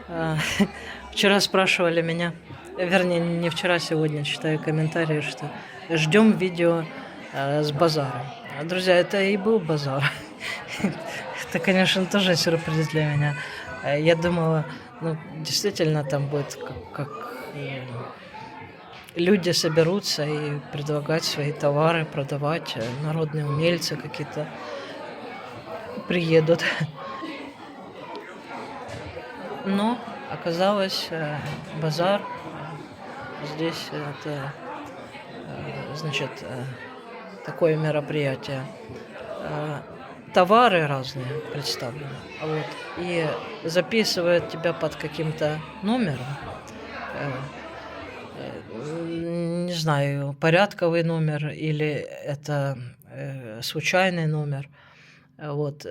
А, Вчера спрашивали меня, вернее, не вчера, сегодня читаю комментарии, что ждем видео с базара. Друзья, это и был базар. Это, конечно, тоже сюрприз для меня. Я думала, ну, действительно, там будет люди соберутся и предлагать свои товары, продавать, народные умельцы какие-то приедут. Но оказалось, базар здесь это, значит, такое мероприятие. Э, Товары разные представлены, вот, и записывают тебя под каким-то номером, э, не знаю, порядковый номер или это, случайный номер. Вот,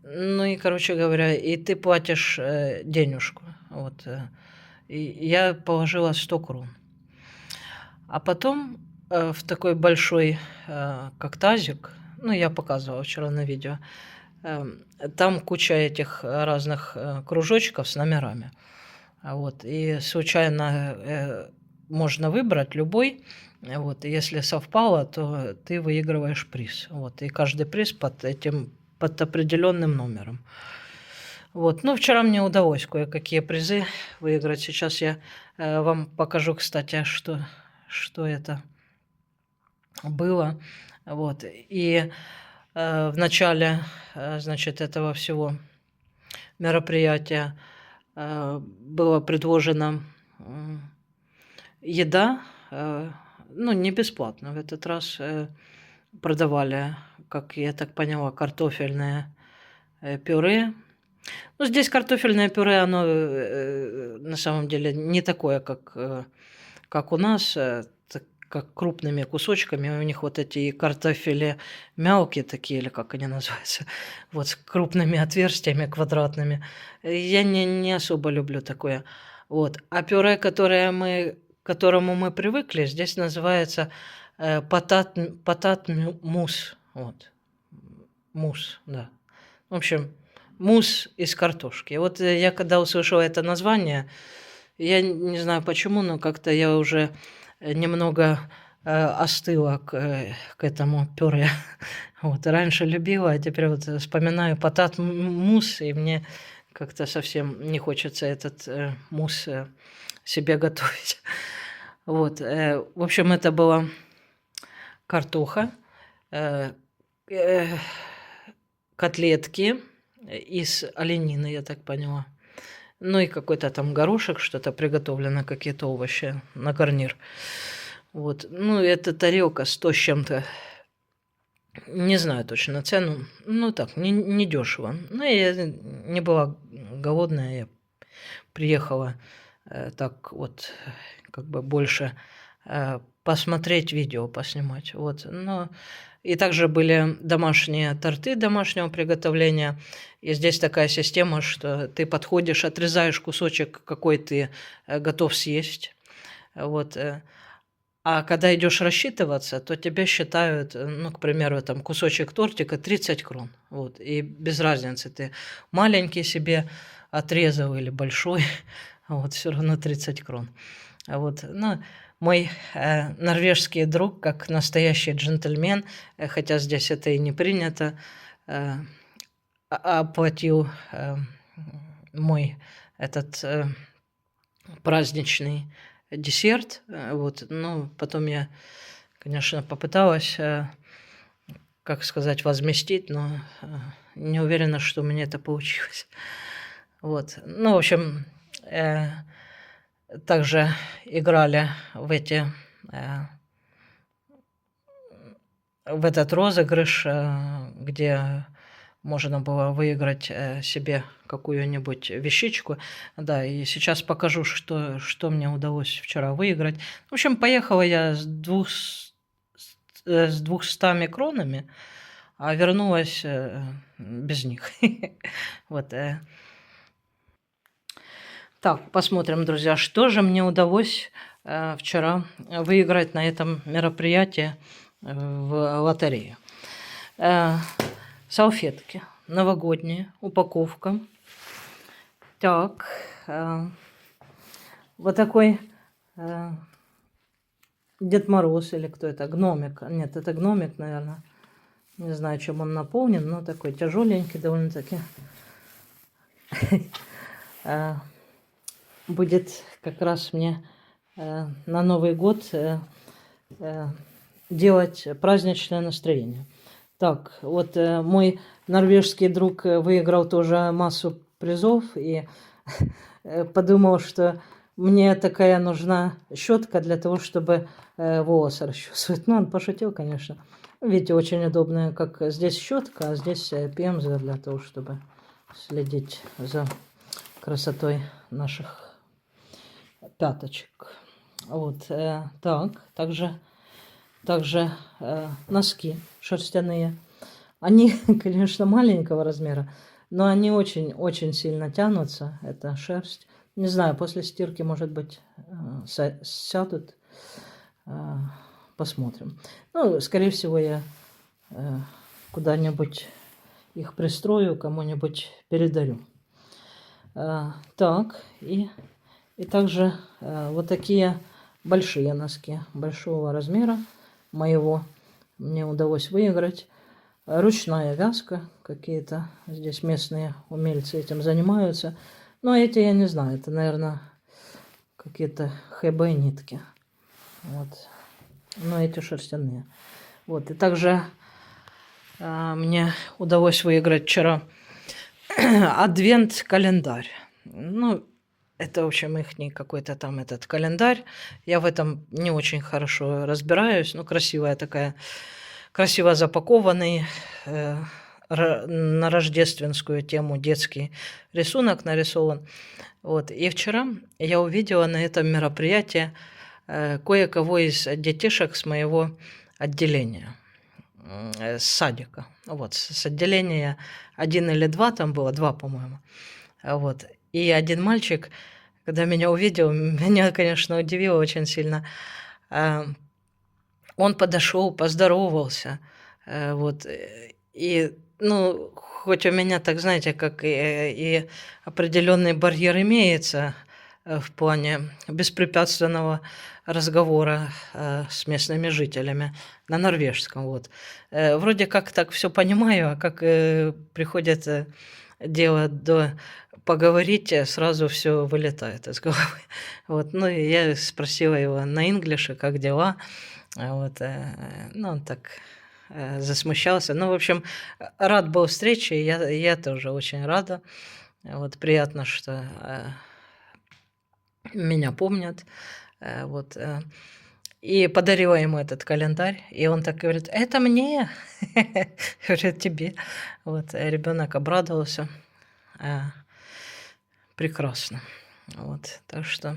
ну и, короче говоря, и ты платишь, денежку. Вот, и я положила 100 крон. А потом, в такой большой, как тазик, ну, я показывала вчера на видео, там куча этих разных, кружочков с номерами. Вот, и случайно, можно выбрать любой. Вот, и если совпало, то ты выигрываешь приз. Вот, и каждый приз под определенным номером. Вот, ну, вчера мне удалось кое-какие призы выиграть. Сейчас я, вам покажу, кстати, что это было. Вот, и, в начале, значит, этого всего мероприятия, было предложено, еда, ну, не бесплатно. В этот раз, продавали, как я так поняла, картофельное, пюре. Ну, здесь картофельное пюре, оно, на самом деле не такое, как у нас, как крупными кусочками. У них вот эти картофели мелкие такие, или как они называются, вот с крупными отверстиями квадратными. Я не особо люблю такое. Вот. А пюре, к которому мы привыкли, здесь называется, мусс. Вот. Мусс, да. В общем, мусс из картошки. Вот, я когда услышала это название, я не знаю почему, но как-то я уже, немного, остыла к этому пюре. Вот. Раньше любила, а теперь вот вспоминаю мусс, и мне как-то совсем не хочется этот, мусс, себе готовить. Вот, в общем, это была картоха, э, э, котлетки из оленины, я так поняла. Ну и какой-то там горошек, что-то приготовлено, какие-то овощи на гарнир. Вот. Ну, эта тарелка 100 с чем-то. Не знаю точно цену. Ну так, не дешево. Ну, я не была голодная, я приехала, так вот, как бы больше, посмотреть видео, поснимать. Вот. Но и также были домашние торты домашнего приготовления. И здесь такая система, что ты подходишь, отрезаешь кусочек, какой ты, готов съесть. Вот, а когда идешь рассчитываться, то тебе считают, ну, к примеру, там кусочек тортика 30 крон. Вот, и без разницы, ты маленький себе отрезал или большой, вот, все равно 30 крон. Вот, ну, мой, норвежский друг, как настоящий джентльмен, хотя здесь это и не принято, э, оплатил, мой этот, праздничный десерт. Вот, но потом я, конечно, попыталась, как сказать, возместить, но, не уверена, что у меня это получилось. Вот. Ну, в общем, также играли э, в этот розыгрыш, где можно было выиграть, себе какую-нибудь вещичку. Да, и сейчас покажу, что мне удалось вчера выиграть. В общем, поехала я с 200 кронами, а вернулась, без них. Вот, Так, посмотрим, друзья, что же мне удалось, вчера выиграть на этом мероприятии, в лотерее. Салфетки новогодние, упаковка. Так, вот такой Дед Мороз или кто это? Гномик. Нет, это гномик, наверное. Не знаю, чем он наполнен, но такой тяжеленький довольно-таки. Будет как раз мне на Новый год делать праздничное настроение. Так, вот мой норвежский друг выиграл тоже массу призов и подумал, что мне такая нужна щетка для того, чтобы волосы расчесывать. Ну, он пошутил, конечно. Видите, очень удобная, как здесь щетка, а здесь пемза для того, чтобы следить за красотой наших пяточек. Вот, также носки шерстяные. Они, конечно, маленького размера, но они очень сильно тянутся. Это шерсть. Не знаю, после стирки, может быть, сядут. Посмотрим. Ну, скорее всего, я куда-нибудь их пристрою, кому-нибудь передарю. Так, и также вот такие большие носки большого размера моего мне удалось выиграть. Ручная вязка, какие-то здесь местные умельцы этим занимаются. Но эти я не знаю, это, наверное, какие-то ХБ нитки. Вот. Но эти шерстяные. Вот. И также мне удалось выиграть вчера адвент-календарь. Ну, это, в общем, их какой-то там этот календарь. Я в этом не очень хорошо разбираюсь. Ну, красивая такая, красиво запакованный на рождественскую тему детский рисунок нарисован. Вот. И вчера я увидела на этом мероприятии кое-кого из детишек с моего отделения, с садика. Вот, с отделения 1 или 2, там было 2, по-моему. Вот. И один мальчик, когда меня увидел, меня, конечно, удивило очень сильно. Он подошел, поздоровался. Вот. И, ну, хоть у меня, так знаете, как и определенный барьер имеется в плане беспрепятственного разговора с местными жителями на норвежском. Вот. Вроде как так все понимаю, а как приходит дело до поговорить, сразу все вылетает из головы. Вот. Ну, и я спросила его на инглише, как дела. Вот. Ну, он так засмущался. Ну, в общем, рад был встрече, я тоже очень рада. Вот, приятно, что меня помнят. Вот. И подарила ему этот календарь. И он так говорит: это мне. Говорит: тебе. Вот. Ребенок обрадовался. Прекрасно. Вот. Так что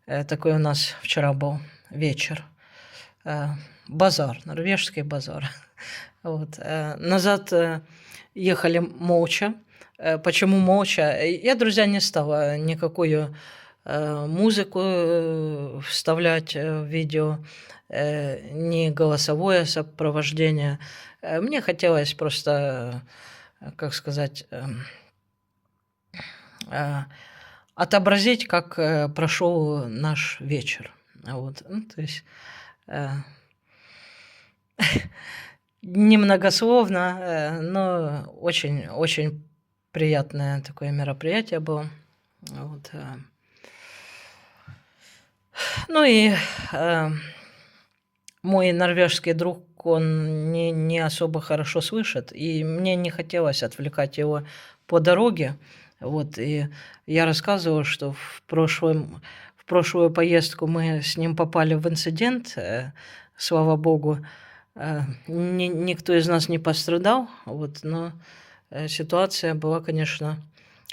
такой у нас вчера был вечер. Базар, норвежский базар. Вот. Назад ехали молча. Почему молча? Я, друзья, не стала никакую музыку вставлять в видео, ни голосовое сопровождение. Мне хотелось просто, как сказать, отобразить, как прошел наш вечер. Вот. Ну, то есть немногословно, но очень приятное такое мероприятие было. Вот. Ну и мой норвежский друг, он не особо хорошо слышит, и мне не хотелось отвлекать его по дороге. Вот, и я рассказывала, что в прошлую поездку мы с ним попали в инцидент, слава богу. Никто из нас не пострадал, вот, но ситуация была, конечно,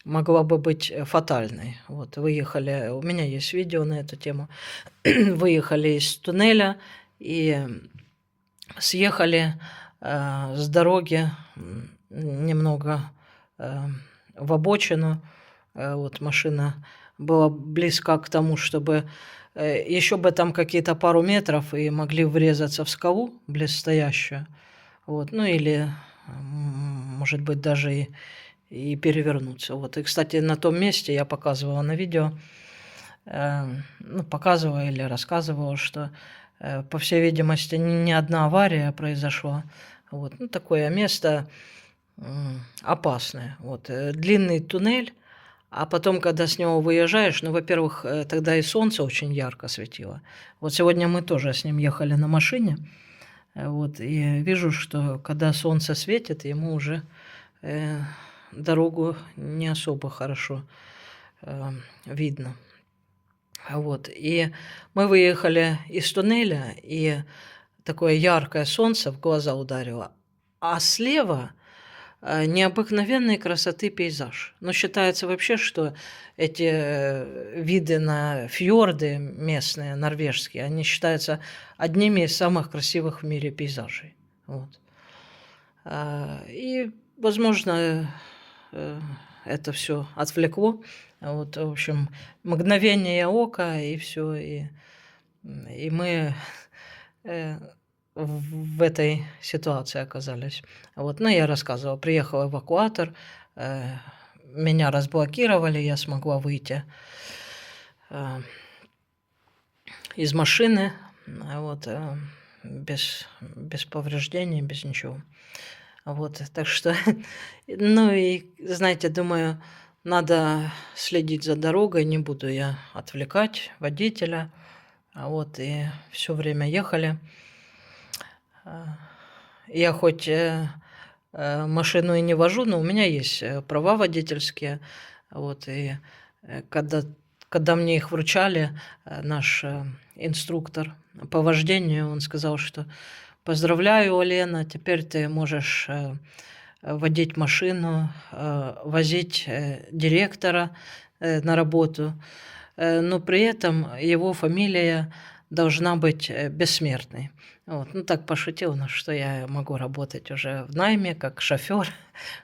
могла бы быть фатальной. Вот, выехали, у меня есть видео на эту тему, выехали из туннеля и съехали с дороги немного в обочину. Вот, машина была близка к тому, чтобы еще бы там какие-то пару метров и могли врезаться в скалу близстоящую. Вот, ну или, может быть, даже и перевернуться. Вот. И, кстати, на том месте я показывала на видео, ну, показывала или рассказывала, что, по всей видимости, не одна авария произошла. Вот. Ну, такое место опасное. Вот. Длинный туннель, а потом, когда с него выезжаешь, ну, во-первых, тогда и солнце очень ярко светило. Вот сегодня мы тоже с ним ехали на машине, вот, и вижу, что когда солнце светит, ему уже дорогу не особо хорошо видно. Вот, и мы выехали из туннеля, и такое яркое солнце в глаза ударило, а слева необыкновенной красоты пейзаж. Но считается вообще, что эти виды на фьорды местные, норвежские, они считаются одними из самых красивых в мире пейзажей. Вот. И, возможно, это все отвлекло. Вот, в общем, мгновение ока, и все, и мы в этой ситуации оказались. Вот, ну, я рассказывала, приехал эвакуатор, меня разблокировали, я смогла выйти из машины, вот, без повреждений, без ничего. Вот, так что, ну и, знаете, думаю, надо следить за дорогой, не буду я отвлекать водителя. Вот, и все время ехали. Я хоть машину и не вожу, но у меня есть права водительские. Вот, и когда мне их вручали, наш инструктор по вождению, он сказал, что поздравляю, Лена, теперь ты можешь водить машину, возить директора на работу, но при этом его фамилия должна быть бессмертной. Вот. Ну, так пошутил, что я могу работать уже в найме, как шофер.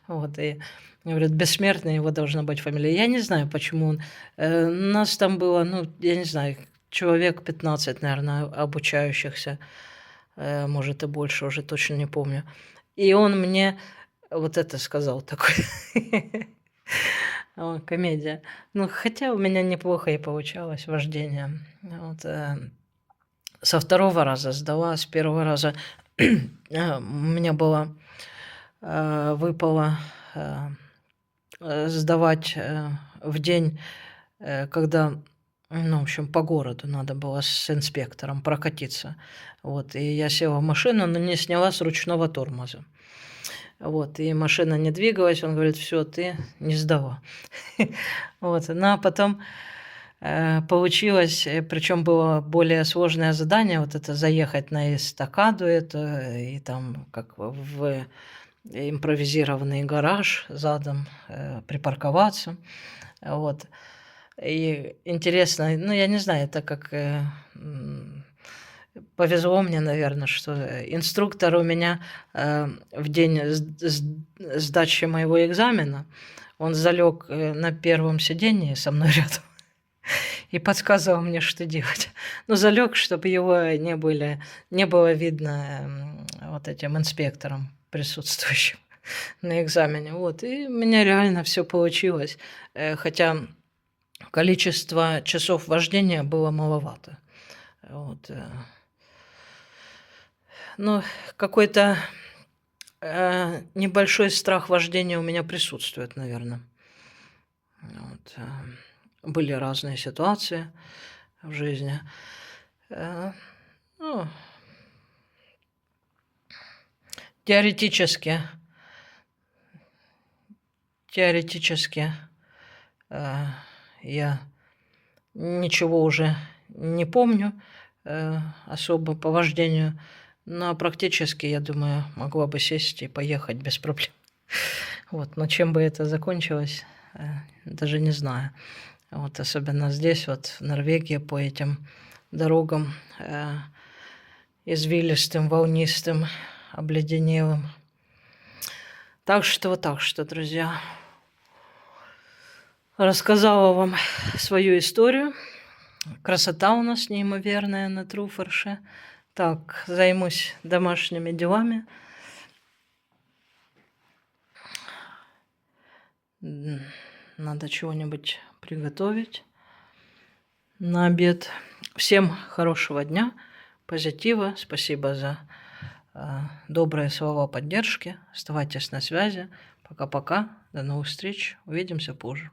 Вот, и говорят, бессмертная его должна быть фамилия. Я не знаю, почему. Нас там было, ну, я не знаю, человек 15, наверное, обучающихся, может, и больше, уже точно не помню. И он мне вот это сказал, такой комедия. Ну, хотя у меня неплохо и получалось вождение. Вот, со второго раза сдала, с первого раза у меня выпало сдавать в день, когда, ну, в общем, по городу надо было с инспектором прокатиться. Вот, и я села в машину, но не сняла с ручного тормоза. Вот, и машина не двигалась, он говорит, все, ты не сдала. Вот, ну, а потом получилось, причем было более сложное задание, вот это заехать на эстакаду эту, и там как в импровизированный гараж задом припарковаться. Вот. И интересно, ну, я не знаю, это как повезло мне, наверное, что инструктор у меня в день сдачи моего экзамена, он залег на первом сидении со мной рядом и подсказывал мне, что делать. Ну, залег, чтобы его не было видно вот этим инспектором, присутствующим на экзамене. Вот. И у меня реально все получилось. Хотя количество часов вождения было маловато. Вот. Ну, какой-то небольшой страх вождения у меня присутствует, наверное. Вот. Были разные ситуации в жизни. Ну, теоретически я ничего уже не помню особо по вождению, но практически, я думаю, могла бы сесть и поехать без проблем. Вот, но чем бы это закончилось, даже не знаю. Вот, особенно здесь, вот в Норвегии, по этим дорогам извилистым, волнистым, обледенелым. Так что, друзья, рассказала вам свою историю. Красота у нас неимоверная на Труфорше. Так, займусь домашними делами. Надо чего-нибудь приготовить на обед. Всем хорошего дня, позитива. Спасибо за добрые слова поддержки. Оставайтесь на связи. Пока-пока. До новых встреч. Увидимся позже.